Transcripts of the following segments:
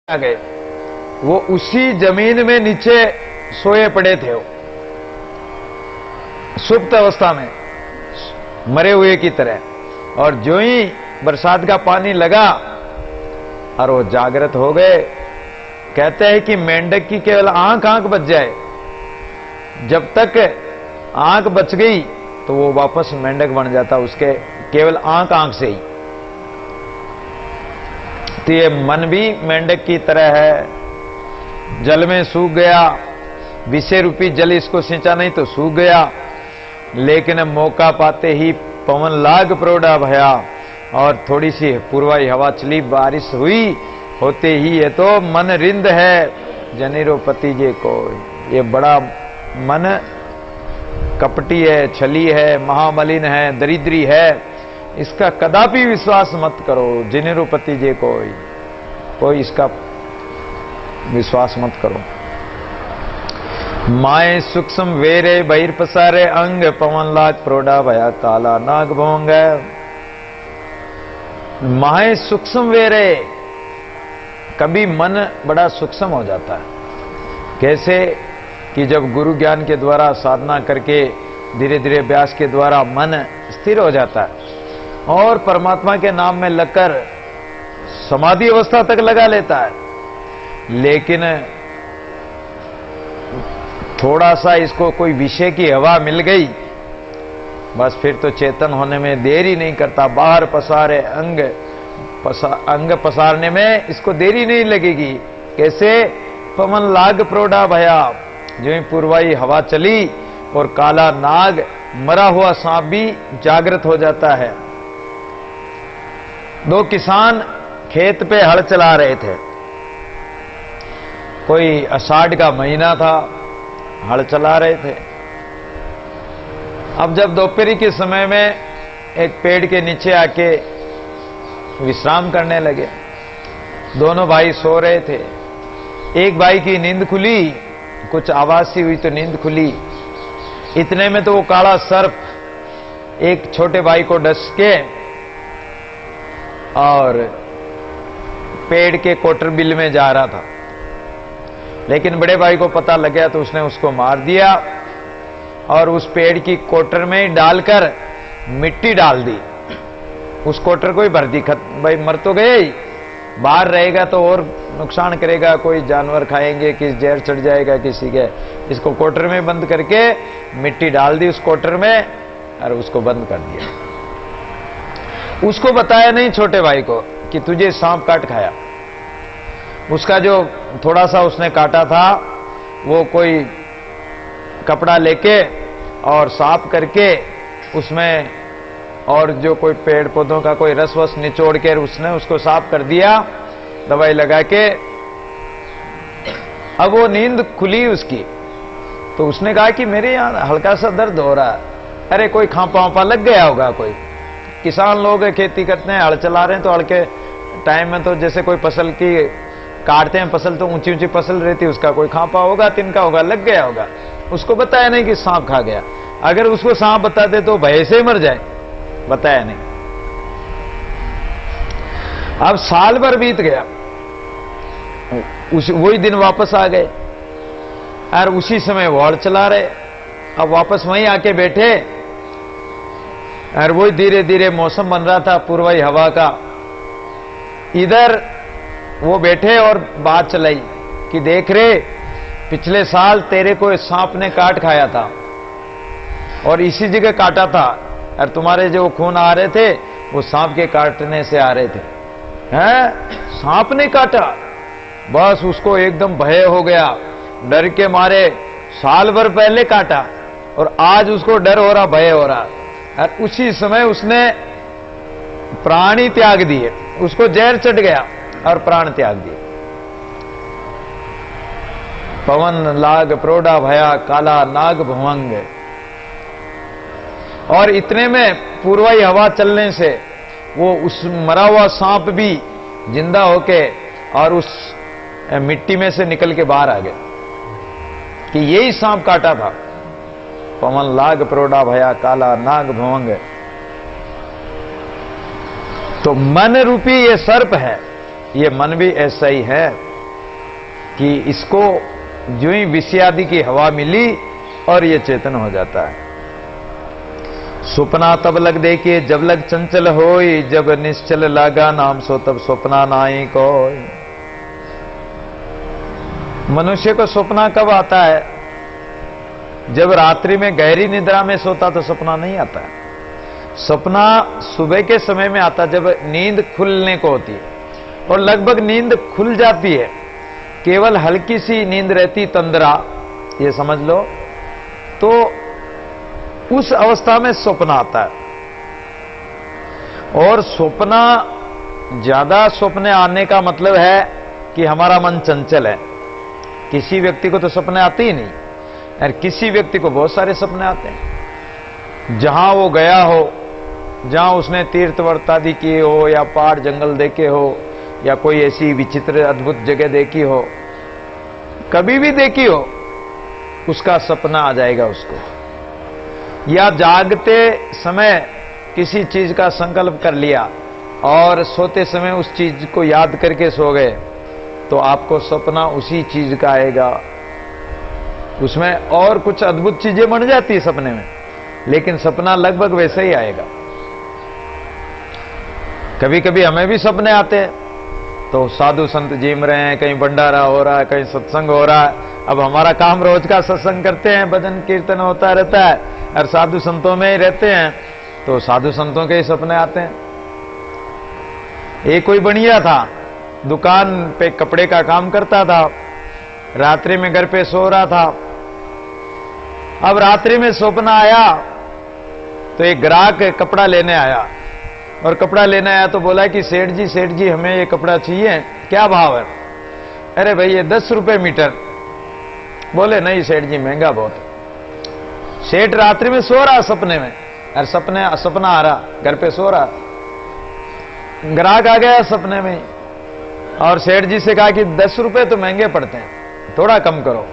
आ गए, वो उसी जमीन में नीचे सोए पड़े थे, वो सुप्त अवस्था में मरे हुए की तरह। और जो ही बरसात का पानी लगा और वो जागृत हो गए। कहते हैं कि मेंढक की केवल आंख बच जाए, जब तक आंख बच गई तो वो वापस मेंढक बन जाता, उसके केवल आंख से ही। तो ये मन भी मेंढक की तरह है, जल में सूख गया, विषय रूपी जल इसको सिंचा नहीं तो सूख गया। लेकिन मौका पाते ही पवन लाग प्रोड़ा भया, और थोड़ी सी पूर्वाई हवा चली, बारिश हुई, होते ही ये तो मन रिंद है जनेरो पति जे को। ये बड़ा मन कपटी है, छली है, महामलिन है, दरिद्री है, इसका कदापि विश्वास मत करो। जनेरो पति जे कोई इसका विश्वास मत करो। माए सूक्ष्म वेरे बहिर पसारे अंग, पवन लाग प्रोड़ा भया काला नाग भोंग। माए सूक्ष्म वेरे, कभी मन बड़ा सूक्ष्म हो जाता है। कैसे कि जब गुरु ज्ञान के द्वारा साधना करके धीरे धीरे अभ्यास के द्वारा मन स्थिर हो जाता है और परमात्मा के नाम में लगकर समाधि अवस्था तक लगा लेता है। लेकिन थोड़ा सा इसको कोई विषय की हवा मिल गई, बस फिर तो चेतन होने में देरी नहीं करता। बाहर पसारे अंग पसारने में इसको देरी नहीं लगेगी। कैसे? पवन लाग प्रोड़ा भया, जो ही पूर्वाई हवा चली और काला नाग, मरा हुआ सांप भी जागृत हो जाता है। दो किसान खेत पे हल चला रहे थे, कोई आषाढ़ का महीना था, हल चला रहे थे। अब जब दोपहर के समय में एक पेड़ के नीचे आके विश्राम करने लगे, दोनों भाई सो रहे थे। एक भाई की नींद खुली, कुछ आवाज सी हुई तो नींद खुली। इतने में तो वो काला सर्प एक छोटे भाई को डस के और पेड़ के कोटर बिल में जा रहा था। लेकिन बड़े भाई को पता लग गया तो उसने उसको मार दिया और उस पेड़ की कोटर में डालकर मिट्टी डाल दी। उस कोटर को ही भर दी। भाई मर तो गए ही, बाहर रहेगा तो और नुकसान करेगा, कोई जानवर खाएंगे, किस जहर चढ़ जाएगा किसी के। इसको कोटर में बंद करके मिट्टी डाल दी उस कोटर में और उसको बंद कर दिया। उसको बताया नहीं छोटे भाई को कि तुझे सांप काट खाया। उसका जो थोड़ा सा उसने काटा था वो कोई कपड़ा लेके और साफ करके उसमें और जो कोई पेड़ पौधों का कोई रस वस निचोड़ के उसने उसको साफ कर दिया दवाई लगा के। अब वो नींद खुली उसकी, तो उसने कहा कि मेरे यहां हल्का सा दर्द हो रहा है। अरे कोई खांपा वापा लग गया होगा। कोई किसान लोग खेती करते हैं, हल चला रहे हैं, तो हल के टाइम में तो जैसे कोई फसल की काटते हैं, फसल तो ऊंची ऊंची फसल रहती है, उसका कोई खांपा होगा, तिनका होगा, लग गया होगा। उसको बताया नहीं कि सांप खा गया। अगर उसको सांप बताते तो भय से मर जाए, बताया नहीं। अब साल भर बीत गया, वही दिन वापस आ गए और उसी समय वो हल चला रहे। अब वापस वहीं आके बैठे और वही धीरे धीरे मौसम बन रहा था पूर्वाई हवा का। इधर वो बैठे और बात चलाई कि देख रे, पिछले साल तेरे को सांप ने काट खाया था और इसी जगह काटा था, और तुम्हारे जो खून आ रहे थे वो सांप के काटने से आ रहे थे। हैं? सांप ने काटा? बस उसको एकदम भय हो गया, डर के मारे। साल भर पहले काटा और आज उसको डर हो रहा, भय हो रहा। और उसी समय उसने प्राण ही त्याग दिए, उसको जहर चढ़ गया और प्राण त्याग दिए। पवन लाग प्रोड़ा भया काला नाग भुवंग। और इतने में पूर्वाई हवा चलने से वो उस मरा हुआ सांप भी जिंदा होके और उस मिट्टी में से निकल के बाहर आ गए कि यही सांप काटा था। पवन लाग प्रोड़ा भया काला नाग भुवंग। तो मन रूपी ये सर्प है, ये मन भी ऐसा ही है। कि इसको जो ही विषय आदि की हवा मिली और ये चेतन हो जाता है। सुपना तब लग देखिए जब लग चंचल होई, जब निश्चल लागा नाम सो तब स्वप्ना नाई कोई। मनुष्य को सपना कब आता है? जब रात्रि में गहरी निद्रा में सोता तो सपना नहीं आता है। सपना सुबह के समय में आता जब नींद खुलने को होती है, और लगभग नींद खुल जाती है, केवल हल्की सी नींद रहती तंद्रा, ये समझ लो, तो उस अवस्था में स्वप्न आता है। और स्वप्न, ज्यादा स्वप्न आने का मतलब है कि हमारा मन चंचल है। किसी व्यक्ति को तो सपने आते ही नहीं, और किसी व्यक्ति को बहुत सारे सपने आते हैं। जहां वो गया हो, जहां उसने तीर्थ व्रत आदि किए हो, या पहाड़ जंगल देखे हो, या कोई ऐसी विचित्र अद्भुत जगह देखी हो, कभी भी देखी हो, उसका सपना आ जाएगा उसको। या जागते समय किसी चीज का संकल्प कर लिया और सोते समय उस चीज को याद करके सो गए, तो आपको सपना उसी चीज का आएगा। उसमें और कुछ अद्भुत चीजें बन जाती है सपने में, लेकिन सपना लगभग वैसे ही आएगा। कभी कभी हमें भी सपने आते हैं, तो साधु संत जिम रहे हैं, कहीं भंडारा हो रहा है, कहीं सत्संग हो रहा है। अब हमारा काम रोज का सत्संग करते हैं, भजन कीर्तन होता रहता है, और साधु संतों में ही रहते हैं, तो साधु संतों के ही सपने आते हैं। एक कोई बढ़िया था, दुकान पे कपड़े का काम करता था, रात्रि में घर पे सो रहा था। अब रात्रि में सपना आया, तो एक ग्राहक कपड़ा लेने आया, और कपड़ा लेने आया तो बोला कि सेठ जी हमें ये कपड़ा चाहिए, क्या भाव है? अरे भाई ये 10 रुपए मीटर। बोले नहीं सेठ जी महंगा बहुत। सेठ रात्रि में सो रहा सपने में, और सपना आ रहा, घर पे सो रहा। ग्राहक आ गया सपने में, और सेठ जी से कहा कि 10 रुपए तो महंगे पड़ते हैं, थोड़ा कम करो।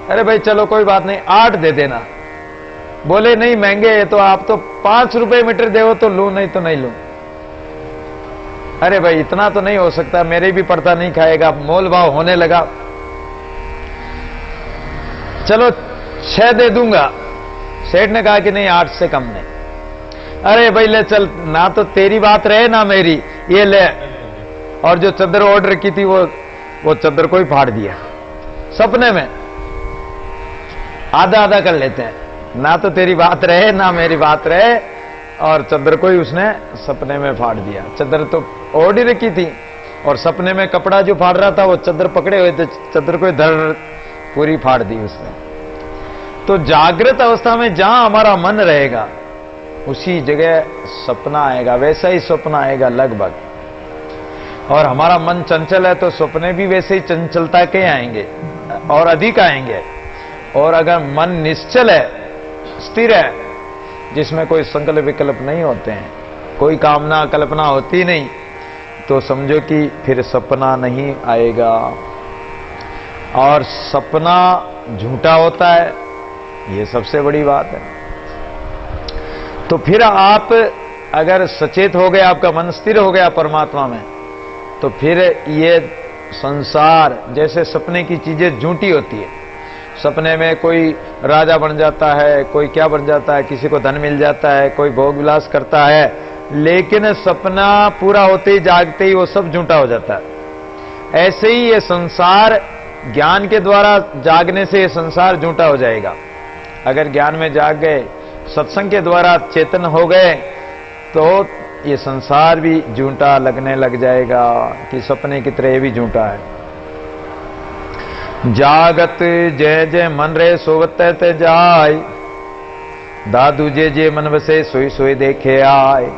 अरे भाई चलो कोई बात नहीं, 8 दे देना। बोले नहीं महंगे है, तो आप तो 5 रुपए मीटर दे तो लूं, नहीं तो नहीं लूं। अरे भाई इतना तो नहीं हो सकता, मेरे भी पड़ता नहीं खाएगा। मोल भाव होने लगा, चलो 6 दे दूंगा। सेठ ने कहा कि नहीं 8 से कम नहीं। अरे भाई ले चल, ना तो तेरी बात रहे ना मेरी, ये ले। और जो चादर ऑर्डर की थी वो चादर को ही फाड़ दिया सपने में। आधा आधा कर लेते हैं, ना तो तेरी बात रहे ना मेरी बात रहे, और चादर को ही उसने सपने में फाड़ दिया। चादर तो ऑर्डर की थी, और सपने में कपड़ा जो फाड़ रहा था वो चादर पकड़े हुए थे, चादर को धड़ पूरी फाड़ दी उसने। तो जागृत अवस्था में जहां हमारा मन रहेगा उसी जगह सपना आएगा, वैसा ही सपना आएगा लगभग। और हमारा मन चंचल है तो सपने भी वैसे ही चंचलता के आएंगे और अधिक आएंगे। और अगर मन निश्चल है, स्थिर है, जिसमें कोई संकल्प विकल्प नहीं होते हैं, कोई कामना कल्पना होती नहीं, तो समझो कि फिर सपना नहीं आएगा। और सपना झूठा होता है, ये सबसे बड़ी बात है। तो फिर आप अगर सचेत हो गए, आपका मन स्थिर हो गया परमात्मा में, तो फिर ये संसार जैसे सपने की चीजें झूठी होती है। सपने में कोई राजा बन जाता है, कोई क्या बन जाता है, किसी को धन मिल जाता है, कोई भोग विलास करता है, लेकिन सपना पूरा होते ही जागते ही वो सब झूठा हो जाता है। ऐसे ही ये संसार ज्ञान के द्वारा जागने से ये संसार झूठा हो जाएगा। अगर ज्ञान में जाग गए, सत्संग के द्वारा चेतन हो गए, तो ये संसार भी झूठा लगने लग जाएगा कि सपने की तरह भी झूठा है। जागत जय जय मन रे सोवत ते जाय, दादू जे जे मन बसे सोई सोई देखे आए।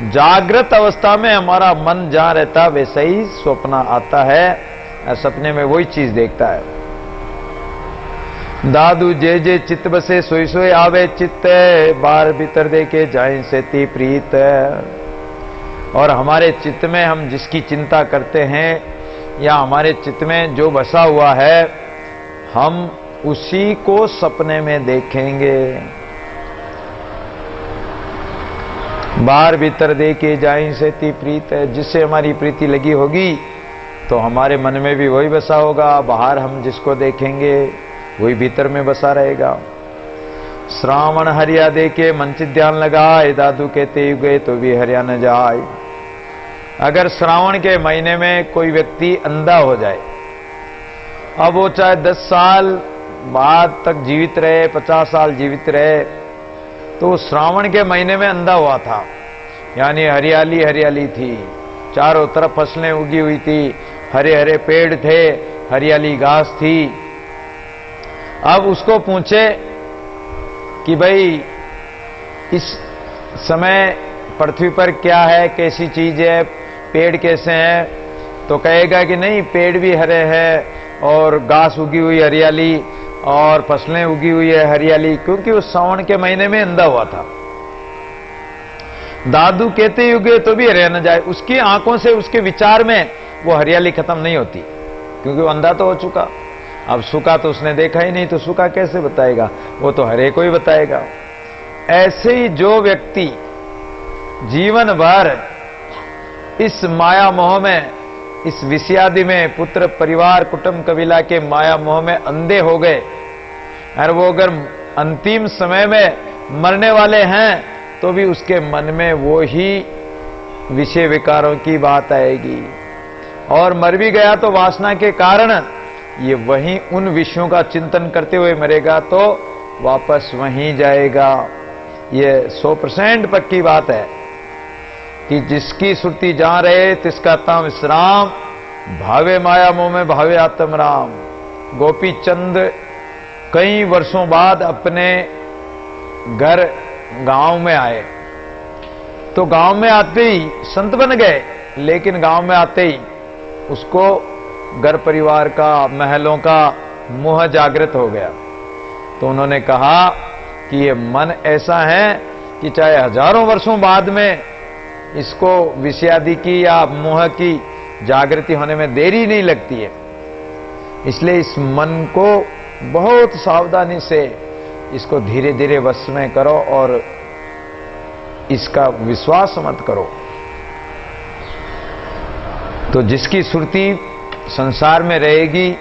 जागृत अवस्था में हमारा मन जहां रहता वैसे ही स्वप्न आता है, और सपने में वही चीज देखता है। दादू जे जे चित्त बसे सोई सोई आवे चित्त, बार भीतर देखे जाए से ती प्रीत। और हमारे चित्त में हम जिसकी चिंता करते हैं, या हमारे चित्त में जो बसा हुआ है, हम उसी को सपने में देखेंगे। बाहर भीतर देखे जाए से ती प्रीत है, जिससे हमारी प्रीति लगी होगी तो हमारे मन में भी वही बसा होगा, बाहर हम जिसको देखेंगे वही भीतर में बसा रहेगा। श्रावण हरिया दे के मन चित ध्यान लगाए, दादू कहते गए तो भी हरिया न जाए। अगर श्रावण के महीने में कोई व्यक्ति अंधा हो जाए, अब वो चाहे 10 साल बाद तक जीवित रहे, 50 साल जीवित रहे, तो श्रावण के महीने में अंधा हुआ था, यानी हरियाली हरियाली थी, चारों तरफ फसलें उगी हुई थी, हरे हरे पेड़ थे, हरियाली घास थी। अब उसको पूछे कि भाई इस समय पृथ्वी पर क्या है, कैसी चीज है, पेड़ कैसे हैं, तो कहेगा कि नहीं, पेड़ भी हरे हैं और घास उगी हुई हरियाली और फसलें उगी हुई है हरियाली, क्योंकि उस सावन के महीने में अंधा हुआ था। दादू कहते युगे तो भी हरिया न जाए, उसकी आंखों से, उसके विचार में वो हरियाली खत्म नहीं होती, क्योंकि वो अंधा तो हो चुका। अब सूखा तो उसने देखा ही नहीं, तो सूखा कैसे बताएगा, वो तो हरे को ही बताएगा। ऐसे ही जो व्यक्ति जीवन भर इस माया मोह में, इस विषयादि में, पुत्र परिवार कुटुंब कबीला के माया मोह में अंधे हो गए, और वो अगर अंतिम समय में मरने वाले हैं तो भी उसके मन में वो ही विषय विकारों की बात आएगी, और मर भी गया तो वासना के कारण ये वहीं उन विषयों का चिंतन करते हुए मरेगा, तो वापस वहीं जाएगा। ये 100% पक्की बात है कि जिसकी सुरती जहां रहे तिसका ताम विश्राम, भावे माया मोह में भावे आत्म राम। गोपी चंद कई वर्षों बाद अपने घर गांव में आए, तो गांव में आते ही संत बन गए, लेकिन गांव में आते ही उसको घर परिवार का, महलों का मोह जागृत हो गया। तो उन्होंने कहा कि ये मन ऐसा है कि चाहे हजारों वर्षों बाद में इसको विषयादि की या मोह की जागृति होने में देरी नहीं लगती है, इसलिए इस मन को बहुत सावधानी से, इसको धीरे धीरे वश में करो और इसका विश्वास मत करो। तो जिसकी सुरती संसार में रहेगी,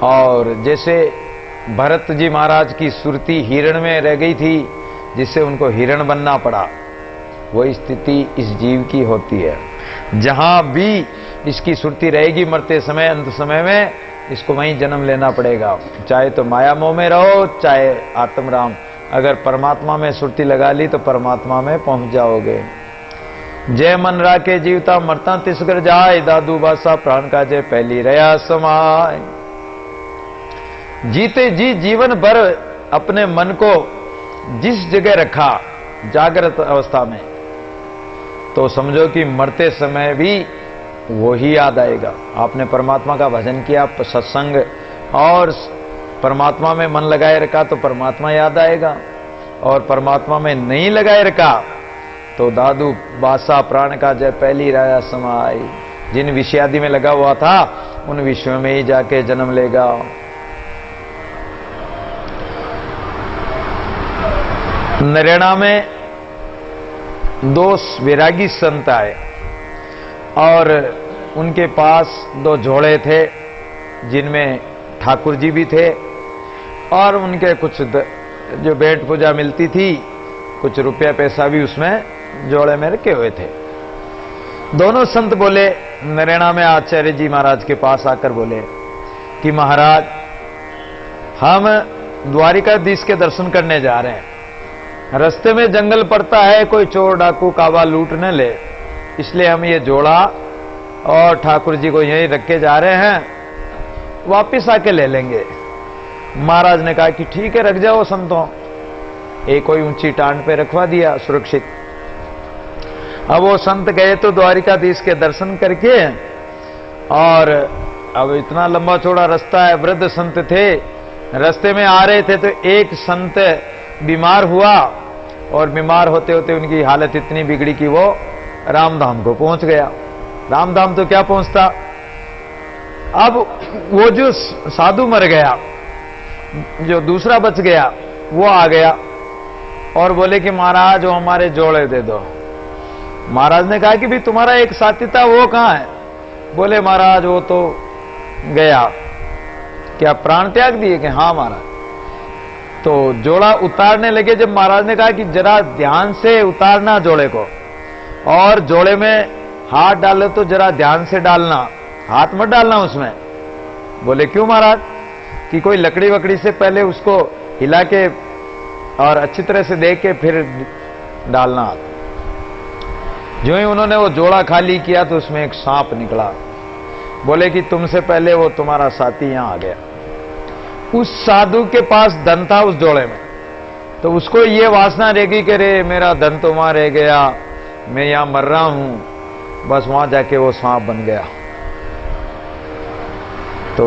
और जैसे भरत जी महाराज की सुरती हिरण में रह गई थी, जिससे उनको हिरण बनना पड़ा, वही स्थिति इस जीव की होती है। जहां भी इसकी सुरती रहेगी मरते समय, अंत समय में इसको वहीं जन्म लेना पड़ेगा, चाहे तो माया मोह में रहो, चाहे आत्म राम। अगर परमात्मा में सुरती लगा ली तो परमात्मा में पहुंच जाओगे। जय मन राखे जीवता मरता तिसगर जाए, दादू बासा प्राण का जय पहली रया समाय। जीते जी जीवन भर अपने मन को जिस जगह रखा जागृत अवस्था में, तो समझो कि मरते समय भी वो ही याद आएगा। आपने परमात्मा का भजन किया, सत्संग और परमात्मा में मन लगाए रखा तो परमात्मा याद आएगा, और परमात्मा में नहीं लगाए रखा तो दादू बासा प्राण का जय पहली राया समाई। जिन विषयादि में लगा हुआ था उन विषयों में ही जाके जन्म लेगा। नरेणा में 2 वैरागी संत आए और उनके पास 2 झोले थे, जिनमें ठाकुर जी भी थे और उनके कुछ जो भेंट पूजा मिलती थी, कुछ रुपया पैसा भी उसमें जोड़े में रखे हुए थे। दोनों संत बोले, नरेणा में आचार्य जी महाराज के पास आकर बोले कि महाराज, हम द्वारिकाधीश के दर्शन करने जा रहे हैं, रास्ते में जंगल पड़ता है, कोई चोर डाकू काबा लूट न ले, इसलिए हम ये जोड़ा और ठाकुर जी को यहीं रख के जा रहे हैं, वापिस आके ले लेंगे। महाराज ने कहा कि ठीक है, रख जाओ संतों। एक कोई ऊंची टांड पे रखवा दिया सुरक्षित। अब वो संत गए तो द्वारिकाधीश के दर्शन करके, और अब इतना लंबा चौड़ा रास्ता है, वृद्ध संत थे, रास्ते में आ रहे थे तो एक संत बीमार हुआ, और बीमार होते होते उनकी हालत इतनी बिगड़ी कि वो रामधाम को पहुंच गया। रामधाम तो क्या पहुंचता, अब वो जो साधु मर गया, जो दूसरा बच गया, वो आ गया और बोले कि महाराज वो हमारे जोड़े दे दो। महाराज ने कहा कि भी तुम्हारा एक साथी था, वो कहां है? बोले महाराज वो तो गया। क्या प्राण त्याग दिए? कि हाँ महाराज। तो जोड़ा उतारने लगे। जब महाराज ने कहा कि जरा ध्यान से उतारना जोड़े को, और जोड़े में हाथ डालो तो जरा ध्यान से डालना, हाथ मत डालना उसमें। बोले क्यों महाराज? कि कोई लकड़ी वकड़ी से पहले उसको हिला के और अच्छी तरह से देख के फिर डालना हाथ। जो ही उन्होंने वो जोड़ा खाली किया तो उसमें एक सांप निकला। बोले कि तुमसे पहले वो तुम्हारा साथी यहां आ गया। उस साधु के पास धन था उस जोड़े में, तो उसको ये वासना रहेगी कि रे मेरा धन तो वहां रह गया, मैं यहां मर रहा हूं। बस वहां जाके वो सांप बन गया। तो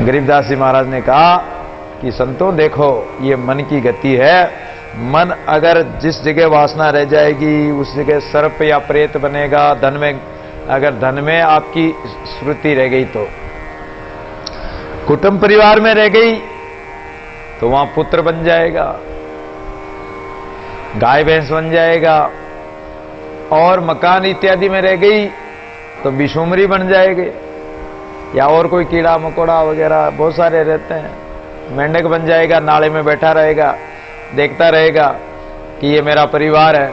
गरीबदास जी महाराज ने कहा कि संतों देखो, ये मन की गति है। मन अगर जिस जगह वासना रह जाएगी उस जगह सर्प या प्रेत बनेगा। धन में, अगर धन में आपकी श्रुति रह गई तो, कुटुंब परिवार में रह गई तो वहां पुत्र बन जाएगा, गाय भैंस बन जाएगा, और मकान इत्यादि में रह गई तो बिशुमरी बन जाएंगे, या और कोई कीड़ा मकोड़ा वगैरह बहुत सारे रहते हैं। मेंढक बन जाएगा, नाले में बैठा रहेगा, देखता रहेगा कि ये मेरा परिवार है।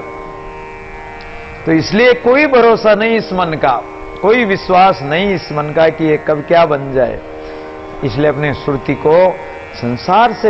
तो इसलिए कोई भरोसा नहीं इस मन का, कोई विश्वास नहीं इस मन का कि ये कब क्या बन जाए। इसलिए अपनी श्रुति को संसार से